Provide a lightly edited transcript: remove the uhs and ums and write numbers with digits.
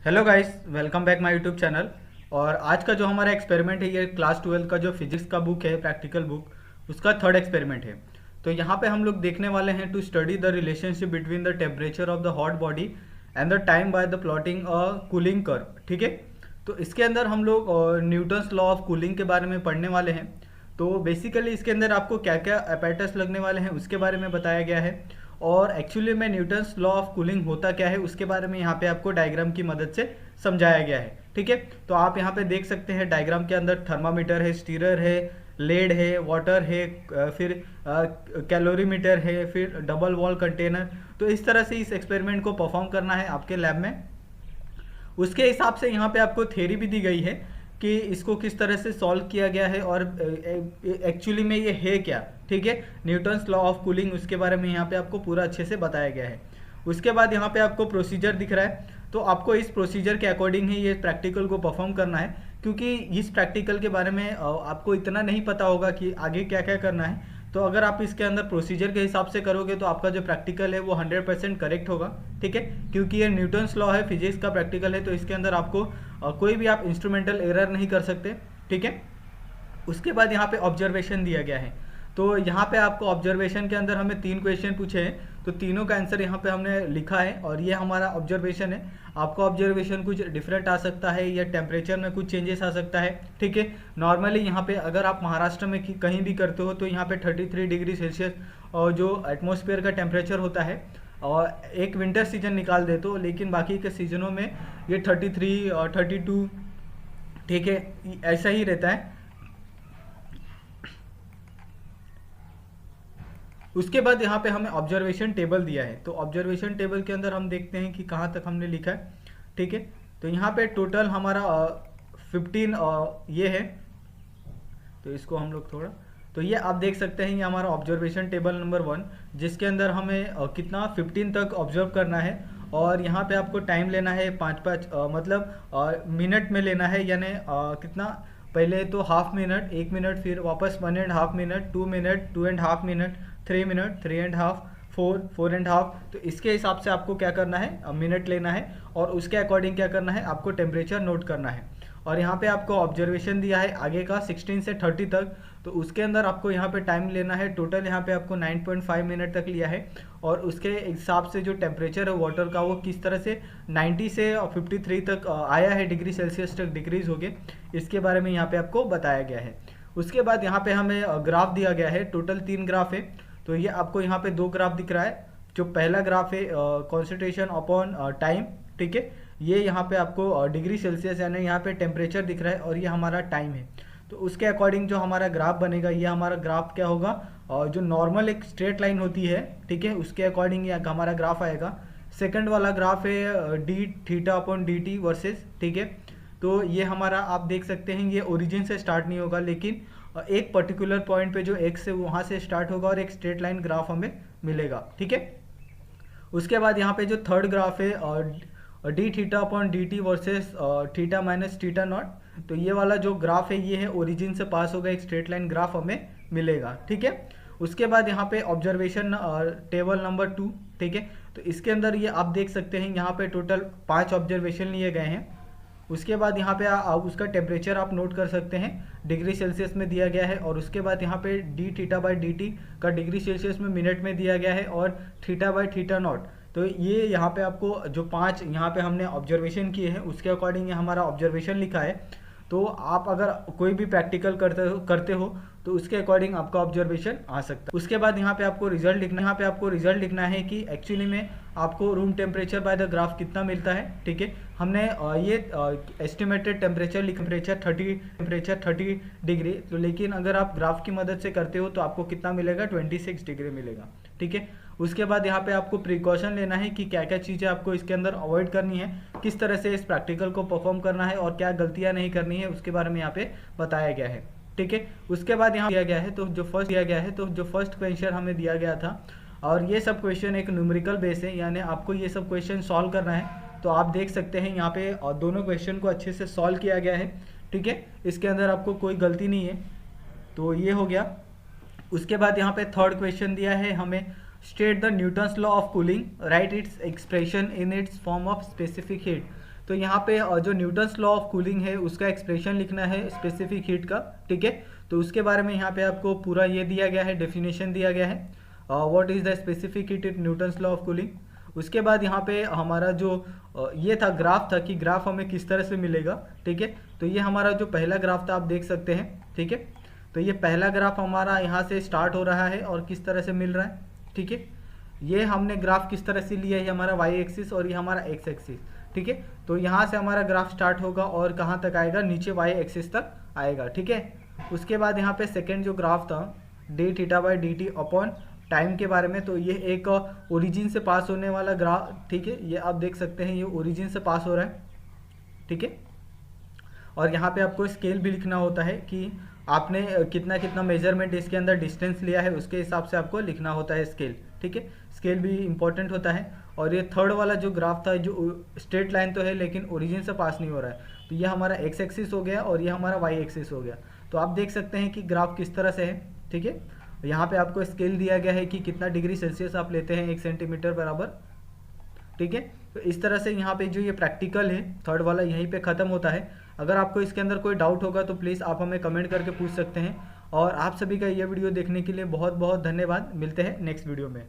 Hello guys, welcome back my YouTube channel. और आज का जो हमारा एक्सपेरिमेंट है, ये क्लास 12 का जो फिजिक्स का बुक है, प्रैक्टिकल बुक, उसका थर्ड एक्सपेरिमेंट है। तो यहाँ पे हम लोग देखने वाले हैं to study the relationship between the temperature of the hot body and the time by the plotting a cooling curve. ठीक है। तो इसके अंदर हम लोग न्यूटन्स लॉ ऑफ कूलिंग के बारे में पढ़ने वाले हैं। तो बेसिकली इसके अंदर आपको क्या क्या अपैरेटस लगने वाले हैं उसके बारे में बताया गया है। और एक्चुअली में न्यूटन्स लॉ ऑफ कूलिंग होता क्या है उसके बारे में यहाँ पे आपको डायग्राम की मदद से समझाया गया है। ठीक है। तो आप यहाँ पे देख सकते हैं डायग्राम के अंदर थर्मामीटर है, स्टीरर है, लेड है, वाटर है, फिर कैलोरीमीटर है, फिर डबल वॉल कंटेनर। तो इस तरह से इस एक्सपेरिमेंट को परफॉर्म करना है आपके लैब में। उसके हिसाब से यहाँ पे आपको थ्योरी भी दी गई है कि इसको किस तरह से सॉल्व किया गया है और एक्चुअली में ये है क्या। ठीक है। न्यूटन्स लॉ ऑफ कूलिंग, उसके बारे में यहाँ पे आपको पूरा अच्छे से बताया गया है। उसके बाद यहाँ पे आपको प्रोसीजर दिख रहा है। तो आपको इस प्रोसीजर के अकॉर्डिंग ही ये प्रैक्टिकल को परफॉर्म करना है, क्योंकि इस प्रैक्टिकल के बारे में आपको इतना नहीं पता होगा कि आगे क्या क्या करना है। तो अगर आप इसके अंदर प्रोसीजर के हिसाब से करोगे तो आपका जो प्रैक्टिकल है वो 100% करेक्ट होगा। ठीक है। क्योंकि ये न्यूटन्स लॉ है, फिजिक्स का प्रैक्टिकल है, तो इसके अंदर आपको कोई भी आप इंस्ट्रूमेंटल एरर नहीं कर सकते। ठीक है। उसके बाद यहाँ पे ऑब्जर्वेशन दिया गया है। तो यहाँ पे आपको ऑब्जर्वेशन के अंदर हमें 3 क्वेश्चन पूछे हैं, तो तीनों का आंसर यहाँ पे हमने लिखा है और ये हमारा ऑब्जर्वेशन है। आपका ऑब्जर्वेशन कुछ डिफरेंट आ सकता है या टेम्परेचर में कुछ चेंजेस आ सकता है। ठीक है। नॉर्मली यहाँ पे अगर आप महाराष्ट्र में कहीं भी करते हो तो यहाँ पे 33 डिग्री सेल्सियस और जो एटमॉस्फेयर का टेम्परेचर होता है, और एक विंटर सीजन निकाल दे तो, लेकिन बाकी के सीजनों में ये 33 और 32, ठीक है, ऐसा ही रहता है। उसके बाद यहाँ पे हमें ऑब्जर्वेशन टेबल दिया है। तो ऑब्जर्वेशन टेबल के अंदर हम देखते हैं कि कहाँ तक हमने लिखा है। ठीक है। तो यहाँ पे टोटल हमारा 15 ये है। तो इसको हम लोग थोड़ा, तो ये आप देख सकते हैं, ये हमारा ऑब्जर्वेशन टेबल नंबर 1, जिसके अंदर हमें कितना 15 तक ऑब्जर्व करना है। और यहाँ पे आपको टाइम लेना है 5-5 मतलब मिनट में लेना है, यानी कितना, पहले तो हाफ मिनट, 1 मिनट, फिर वापस 1.5 मिनट, 2 मिनट, 2.5 मिनट, 3 मिनट, 3.5, 4.5। तो इसके हिसाब से आपको क्या करना है, मिनट लेना है और उसके अकॉर्डिंग क्या करना है, आपको टेम्परेचर नोट करना है। और यहाँ पे आपको ऑब्जर्वेशन दिया है आगे का 16 से 30 तक, तो उसके अंदर आपको यहाँ पे टाइम लेना है। टोटल यहाँ पे आपको 9.5 मिनट तक लिया है। और उसके हिसाब से जो टेम्परेचर है वाटर का, वो किस तरह से 90 से 53 तक आया है डिग्री सेल्सियस तक डिक्रीज हो गए, इसके बारे में यहाँ पे आपको बताया गया है। उसके बाद यहाँ पे हमें ग्राफ दिया गया है। टोटल 3 ग्राफ है। तो ये आपको यहाँ पे 2 ग्राफ दिख रहा है। जो पहला ग्राफ है कॉन्सेंट्रेशन अपॉन टाइम, ठीक है, ये यहाँ पे आपको डिग्री सेल्सियस यानी यहाँ पे टेम्परेचर दिख रहा है और ये हमारा टाइम है। तो उसके अकॉर्डिंग जो हमारा ग्राफ बनेगा, ये हमारा ग्राफ क्या होगा, और जो नॉर्मल एक स्ट्रेट लाइन होती है, ठीक है, उसके अकॉर्डिंग ये हमारा ग्राफ आएगा। सेकंड वाला ग्राफ है D theta upon D T versus, ठीक है। तो ये हमारा आप देख सकते हैं, ये ओरिजिन से स्टार्ट नहीं होगा, लेकिन एक पर्टिकुलर पॉइंट पे जो एक्स से वहाँ से स्टार्ट होगा और एक स्ट्रेट लाइन ग्राफ हमें मिलेगा। ठीक है। उसके बाद यहाँ पे जो थर्ड ग्राफ है और D theta upon D T versus theta minus theta naught, तो ये वाला जो ग्राफ है ये है ओरिजिन से पास होगा, एक स्ट्रेट लाइन ग्राफ हमें मिलेगा। ठीक है। उसके बाद यहाँ पे ऑब्जर्वेशन टेबल नंबर 2, ठीक है। तो इसके अंदर ये आप देख सकते हैं, यहाँ पे टोटल 5 ऑब्जर्वेशन लिए गए हैं। उसके बाद यहाँ पे उसका टेम्परेचर आप नोट कर सकते हैं, डिग्री सेल्सियस में दिया गया है। और उसके बाद यहाँ पे D theta by D T का डिग्री सेल्सियस में मिनट में दिया गया है, और थीटा बाई थीटा नॉट। तो ये यहाँ पे आपको जो 5 यहाँ पे हमने ऑब्जर्वेशन किए हैं उसके अकॉर्डिंग ये हमारा ऑब्जर्वेशन लिखा है। तो आप अगर कोई भी प्रैक्टिकल करते हो तो उसके अकॉर्डिंग आपका ऑब्जर्वेशन आ सकता है। उसके बाद यहाँ पे आपको रिजल्ट लिखना है कि एक्चुअली में आपको room temperature by the graph कितना मिलता है। ठीक है। हमने ये एस्टिमेटेड टेम्परेचर 30 डिग्री, तो लेकिन अगर आप ग्राफ की मदद से करते हो तो आपको कितना मिलेगा, 26 डिग्री मिलेगा। ठीक है। उसके बाद यहाँ पे आपको प्रिकॉशन लेना है कि क्या क्या चीज़ें आपको इसके अंदर अवॉइड करनी है, किस तरह से इस प्रैक्टिकल को परफॉर्म करना है और क्या गलतियाँ नहीं करनी है, उसके बारे में यहाँ पे बताया गया है। ठीक है। उसके बाद यहाँ दिया गया है, तो जो फर्स्ट क्वेश्चन हमें दिया गया था, और ये सब क्वेश्चन एक न्यूमेरिकल बेस है, यानी आपको ये सब क्वेश्चन सॉल्व करना है। तो आप देख सकते हैं यहाँ पे दोनों क्वेश्चन को अच्छे से सॉल्व किया गया है। ठीक है। इसके अंदर आपको कोई गलती नहीं है। तो ये हो गया। उसके बाद यहाँ पे थर्ड क्वेश्चन दिया है हमें, state the Newton's law of cooling, right its expression in its form of specific heat. तो यहाँ पे जो न्यूटन्स लॉ ऑफ कूलिंग है उसका एक्सप्रेशन लिखना है स्पेसिफिक हीट का, ठीक है। तो उसके बारे में यहाँ पे आपको पूरा ये दिया गया है, डेफिनेशन दिया गया है, what is the specific heat in Newton's law of cooling. उसके बाद यहाँ पे हमारा जो ये था ग्राफ था कि ग्राफ हमें किस तरह से मिलेगा, ठीक है। तो ये हमारा जो पहला ग्राफ था आप देख सकते हैं, ठीक है। तो ये पहला ग्राफ हमारा यहाँ से स्टार्ट हो रहा है और किस तरह से मिल रहा है, ठीक है। ये हमने ग्राफ किस तरह से लिया है, ये हमारा वाई एक्सिस और ये हमारा एक्स एक्सिस, ठीक है। तो यहाँ से हमारा ग्राफ स्टार्ट होगा और कहाँ तक आएगा, नीचे वाई एक्सिस तक आएगा, ठीक है। उसके बाद यहाँ पे सेकेंड जो ग्राफ था D theta by D T upon time के बारे में, तो ये एक ओरिजिन से पास होने वाला ग्राफ, ठीक है। ये आप देख सकते हैं ये ओरिजिन से पास हो रहा है, ठीक है। और यहाँ पे आपको स्केल भी लिखना होता है कि आपने कितना कितना मेजरमेंट इसके अंदर डिस्टेंस लिया है, उसके हिसाब से आपको लिखना होता है स्केल, ठीक है। स्केल भी इंपॉर्टेंट होता है। और ये थर्ड वाला जो ग्राफ था, जो स्ट्रेट लाइन तो है लेकिन ओरिजिन से पास नहीं हो रहा है, तो ये हमारा एक्स एक्सिस हो गया और ये हमारा वाई एक्सिस हो गया। तो आप देख सकते हैं कि ग्राफ किस तरह से है, ठीक है। यहाँ पे आपको स्केल दिया गया है कि कितना डिग्री सेल्सियस आप लेते हैं 1 सेंटीमीटर बराबर, ठीक है। तो इस तरह से यहाँ पे जो ये प्रैक्टिकल है थर्ड वाला यहीं पे ख़त्म होता है। अगर आपको इसके अंदर कोई डाउट होगा तो प्लीज़ आप हमें कमेंट करके पूछ सकते हैं। और आप सभी का ये वीडियो देखने के लिए बहुत बहुत धन्यवाद। मिलते हैं नेक्स्ट वीडियो में।